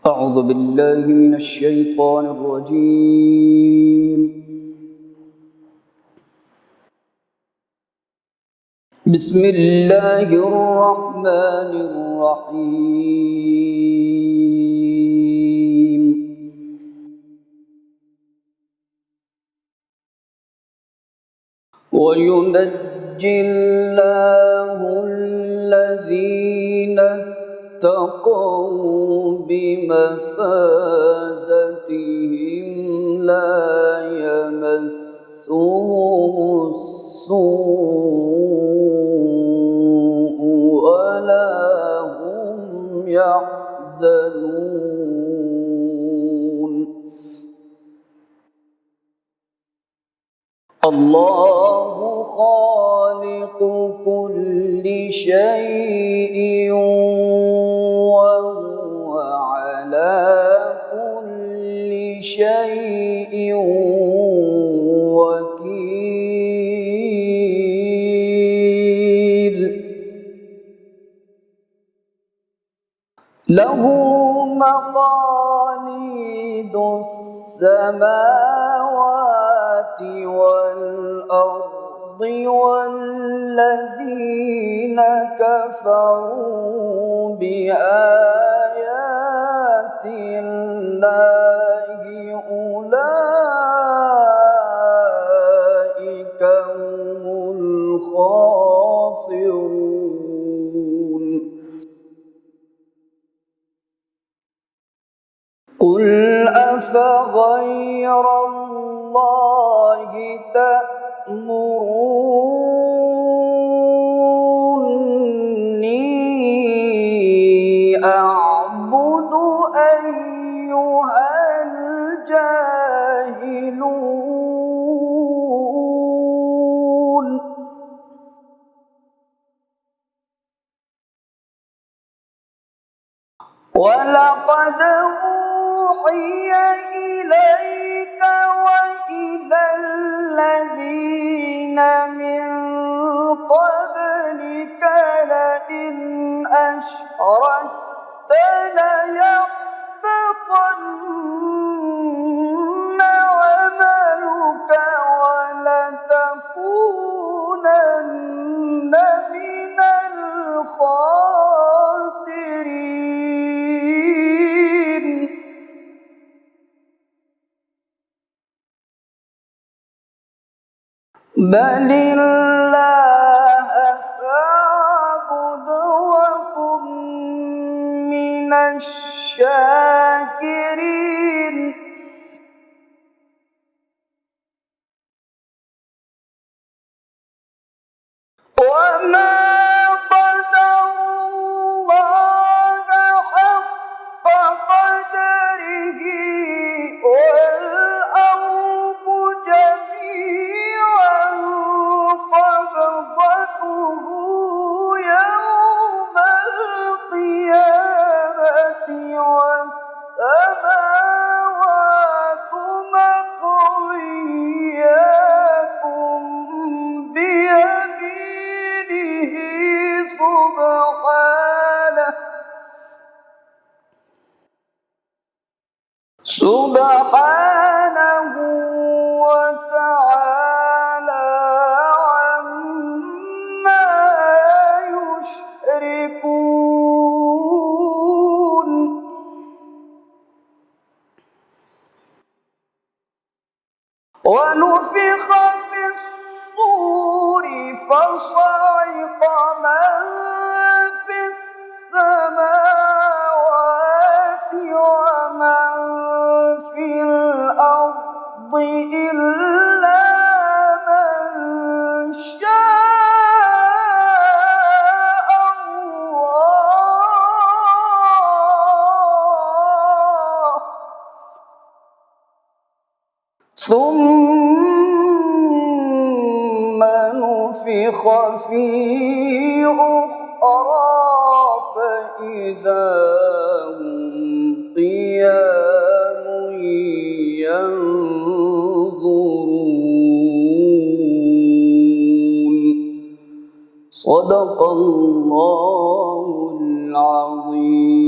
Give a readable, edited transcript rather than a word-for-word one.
أعوذ بالله من الشيطان الرجيم. بسم الله الرحمن الرحيم. وينجي الله الذين اتقوا بمفازتهم لا يمسهم السوء ولا هم يحزنون. الله خالق كل شيء وهو على كل شيء وكيل. له مقاليد السماوات والأرض والذين كفروا بآيات الله أولئك هم الخاسرون. قل أفغير الله تأمروني أعبد أيها الجاهلون. ولقد أوحي إليك وإلى الذين من قبلك لئن أشركت ليحبطن عملك ولتكونن من الخاسرين. بل الله فاعبد وكن من الشاكرين. وما قدروا الله حق قدره والأرض جميعا قبضته يوم القيامة والسماوات مطويات بيمينه سبحانه وتعالى عما يشركون. ونفخ في الصور فصعق من في السماوات ومن في الأرض إلا من شاء الله ثم نفخ فيه أخرى فإذا هم قيام ينظرون. صدق الله العظيم.